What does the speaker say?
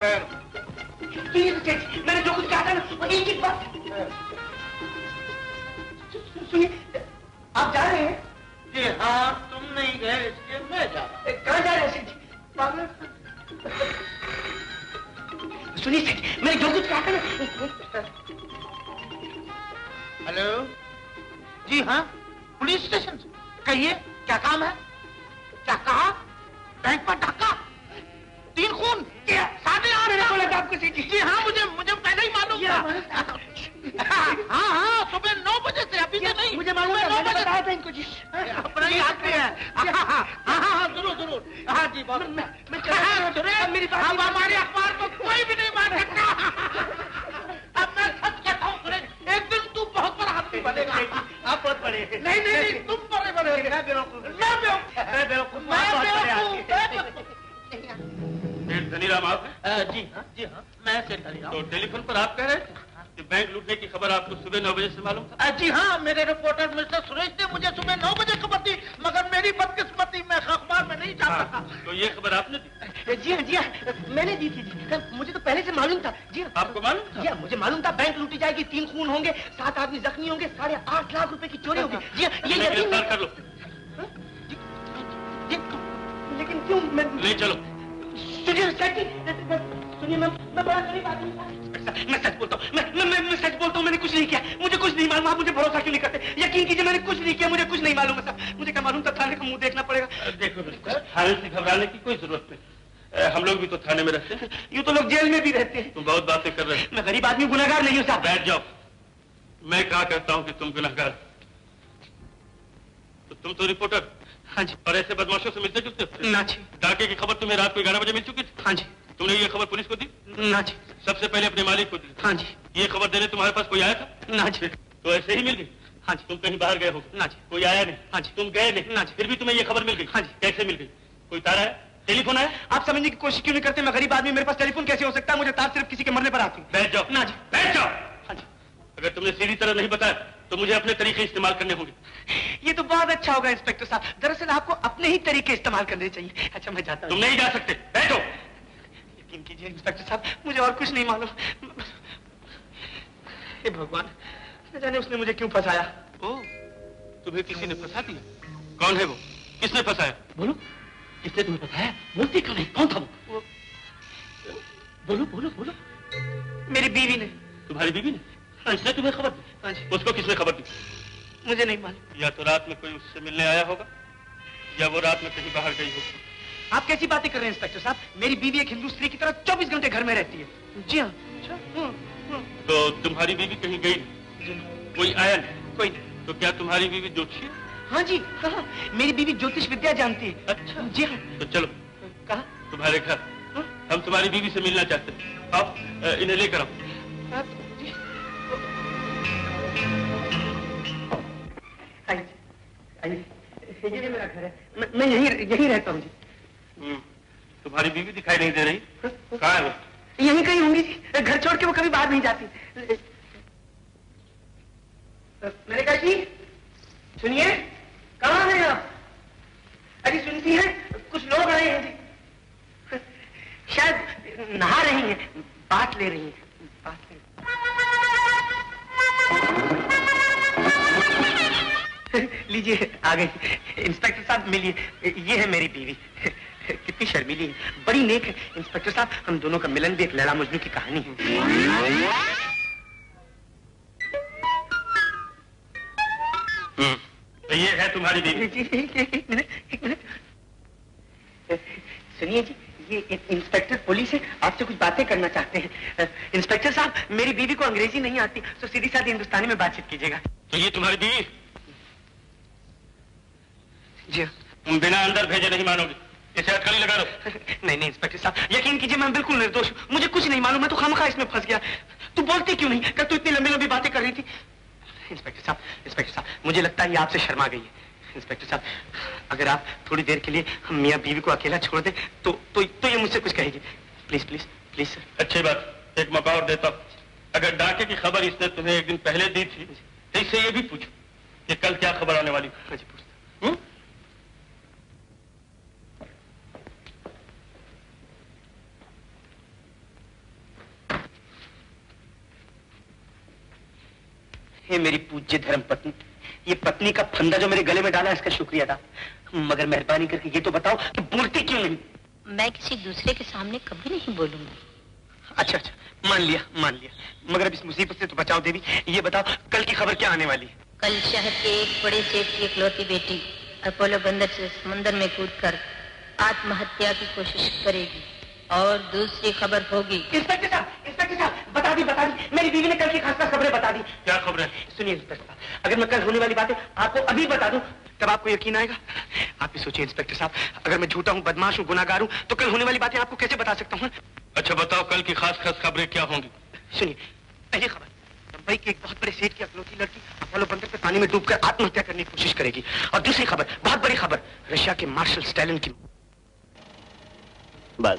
मैंने जो कुछ कहा था ना वो एक एक बात। सुनिए, आप जा रहे हैं? जी हाँ, तुम नहीं गए इसलिए मैं जा रहा हूँ। कहाँ जा रहे हैं सेठ? सुनिए सेठ, मैंने जो कुछ कहा था ना। हेलो, जी हाँ, पुलिस स्टेशन से। कहिए क्या काम है? क्या कहा? बैंक पर धक्का, 3 खून, 7 आपको सेठ जी हाँ, मुझे पहले ही मालूम था। हाँ, सुबह 9 बजे से, अभी से नहीं। मुझे मालूम है, 9 बजे बताया था इनको जी। अपना ही आदमी है। हाँ, जरूर। हाँ जी, बहुत। मेरी बात, अब हमारे अखबार को कोई भी नहीं मान सकता। अब मैं सच कहता हूँ सुरेश, एक दिन तू बहुत बड़ा आदमी बनेगा। आप बहुत बड़े। नहीं, तुम बड़े बनेगे। मैं बेवकूफ। धनीराम आप हैं? जी हाँ, मैं सेठ धनीराम। तो टेलीफोन पर आप कह रहे थे कि बैंक लूटने की खबर आपको सुबह 9 बजे से मालूम था? जी हाँ, मेरे रिपोर्टर मिस्टर सुरेश ने मुझे सुबह 9 बजे खबर दी, मगर मेरी बदकिस्मती मैं अखबार में नहीं जाता था। तो ये खबर आपने दी? जी हाँ, मैंने दी थी जी। मुझे तो पहले से मालूम था जी। आपको मालूम था? जी हाँ, मुझे मालूम था बैंक लूटी जाएगी, 3 खून होंगे, 7 आदमी जख्मी होंगे, 8.5 लाख रुपए की चोरी होगी। जी हाँ, ये यकीन नहीं कर लो। लेकिन क्यों? नहीं, चलो। सुनिए, मैं बड़ा गरीब आदमी था। मैं सच बोलता हूँ, मैं सच बोलता हूँ, मैंने कुछ नहीं किया। मुझे कुछ नहीं मालूम। आप मुझे भरोसा क्यों नहीं करते? यकीन कीजिए, मैंने कुछ नहीं किया, मुझे कुछ नहीं मालूम है साहब। मुझे क्या मालूम था? थाने का मुंह देखना पड़ेगा। देखो, थाने से घबराने की कोई जरूरत नहीं। हम लोग भी तो थाने में रहते हैं। यूँ तो लोग जेल में भी रहते हैं। तुम बहुत बातें कर रहे हो। मैं गरीब आदमी, गुनहगार नहीं हूँ साहब। बैठ जाओ। मैं कहा करता हूँ कि तुम गुनहगार। तो तुम तो रिपोर्टर। हाँ जी। और ऐसे बदमाशों से मिलते जुलते हो? ना जी। डाके की खबर तुम्हें रात को 11 बजे मिल चुकी थी? हाँ जी। तुमने ये खबर पुलिस को दी? ना जी। सबसे पहले अपने मालिक को दी? हाँ जी। ये खबर देने तुम्हारे पास कोई आया था? ना जी। तो ऐसे ही मिल गई? हाँ जी। तुम कहीं बाहर गए हो? ना जी। कोई आया नहीं? हाँ जी। तुम गए नहीं? ना जी। फिर भी तुम्हें ये खबर मिल गई? हाँ जी। कैसे मिल गई? कोई तार है? टेलीफोन है? आप समझने की कोशिश क्यों नहीं करते? मैं गरीब आदमी, मेरे पास टेलीफोन कैसे हो सकता है? मुझे तार सिर्फ किसी के मरने पर आती है। बैठ जाओ। ना जी। बैठ जाओ। हाँ जी। अगर तुमने सीधी तरह नहीं बताया तो मुझे अपने तरीके इस्तेमाल करने होंगे। ये तो बहुत अच्छा होगा इंस्पेक्टर साहब। दरअसल आपको अपने ही तरीके इस्तेमाल करने चाहिए। अच्छा, मैं जाता हूँ। तुम नहीं जा सकते, बैठो। यकीन कीजिए इंस्पेक्टर साहब, मुझे और कुछ नहीं मालूम। हे भगवान, न जाने उसने मुझे क्यों फंसाया। ओ, तुम्हें किसी ने फंसा दिया? कौन है वो? किसने फंसाया? बोलो, किसने तुम्हें फंसाया? बोलती क्यों नहीं? कौन था वो? बोलो। मेरी बीवी ने। तुम्हारी बीवी ने? उसने तुम्हें खबर दी? हाँ जी। उसको किसने खबर दी? मुझे नहीं मालूम। या तो रात में कोई उससे मिलने आया होगा या वो रात में कहीं बाहर गई होगी। आप कैसी बातें कर रहे हैं इंस्पेक्टर साहब? मेरी बीवी एक हिंदू स्त्री की तरह 24 घंटे घर में रहती है। जी हाँ। तो तुम्हारी बीवी कहीं गई नहीं? कोई आया नहीं? कोई नहीं। तो क्या तुम्हारी बीवी ज्योतिषी है? हाँ जी, हाँ। मेरी बीवी ज्योतिष विद्या जानती है। अच्छा। जी हाँ। तो चलो। कहाँ? तुम्हारे घर। हम तुम्हारी बीवी से मिलना चाहते हैं। आप इन्हें लेकर आओ। ये मेरा घर है। मैं यही रहता हूँ जी। तुम्हारी बीवी दिखाई नहीं दे रही? कहाँ है वो? यहीं कहीं होंगी जी। घर छोड़ के वो कभी बाहर नहीं जाती। मैंने कहा जी, सुनिए, कहाँ हैं आप? अरे सुनती हैं, कुछ लोग आए हैं जी। शायद नहा रही हैं, बात ले रही हैं। लीजिए, आ गई। इंस्पेक्टर साहब मिलिए, ये है मेरी बीवी। कितनी शर्मीली है, बड़ी नेक है। इंस्पेक्टर साहब, हम दोनों का मिलन भी एक लैला मजनू की कहानी है। तो ये है तुम्हारी बीवी? एक मिनट। सुनिए जी, ये इंस्पेक्टर पुलिस है, आपसे कुछ बातें करना चाहते हैं। इंस्पेक्टर साहब, मेरी बीवी को अंग्रेजी नहीं आती, तो सीधी सादी हिंदुस्तानी में बातचीत कीजिएगा। तो ये तुम्हारी बीवी? जी। तुम बिना अंदर भेजे नहीं मानोगे। इसे अटकली लगा लो। नहीं इंस्पेक्टर साहब, यकीन कीजिए मैं बिल्कुल निर्दोष हूँ। मुझे कुछ नहीं मालूम, मैं तो खामखा इसमें फंस गया। तू बोलती क्यों नहीं? क्या तू इतनी लंबी बातें कर रही थी? इंस्पेक्टर साहब, मुझे लगता है ये आपसे शर्मा गई है। इंस्पेक्टर साहब, अगर आप थोड़ी देर के लिए हम मियाँ बीवी को अकेला छोड़ दे तो ये मुझसे कुछ कहेगी। Please sir. अच्छी बात, एक मौका और देता हूँ। अगर डाके की खबर इसने तुम्हें एक दिन पहले दी थी तो इससे ये भी पूछो कि कल क्या खबर आने वाली। हाँ जी, पूछता। हे मेरी पूज्य धर्म पत्नी, ये पत्नी का फंदा जो मेरे गले में डाला इसका शुक्रिया था, मगर मेहरबानी करके ये तो बताओ कि बोलती क्यों नहीं? मैं किसी दूसरे के सामने कभी नहीं बोलूंगी। अच्छा अच्छा, मान लिया, मगर अब इस मुसीबत से तो बचाओ देवी। ये बताओ कल की खबर क्या आने वाली है? कल शहर के एक बड़े सेठ की इकलौती बेटी अपोलो बंदर से समुद्र में कूदकर आत्महत्या की कोशिश करेगी। और दूसरी खबर होगी। इंस्पेक्टर साहब, बता दी, मेरी बीवी ने कल की खास खबरें बता दी। क्या खबर है? सुनिए इंस्पेक्टर साहब, अगर मैं कल होने वाली बातें आपको अभी बता दूं तब आपको यकीन आएगा? आप भी सोचिए इंस्पेक्टर साहब, अगर मैं झूठा हूँ, बदमाश हूँ, गुनाहगार हूँ, तो कल होने वाली बातें आपको कैसे बता सकता हूँ? अच्छा बताओ, कल की खास खबरें क्या होंगी? सुनिए, पहली खबर, मुंबई के एक बहुत बड़े सेठ की इकलौती लड़की अपोलो बंदर पे पानी में डूबकर आत्महत्या करने की कोशिश करेगी। और दूसरी खबर, बहुत बड़ी खबर, रशिया के मार्शल स्टैलिन की। बस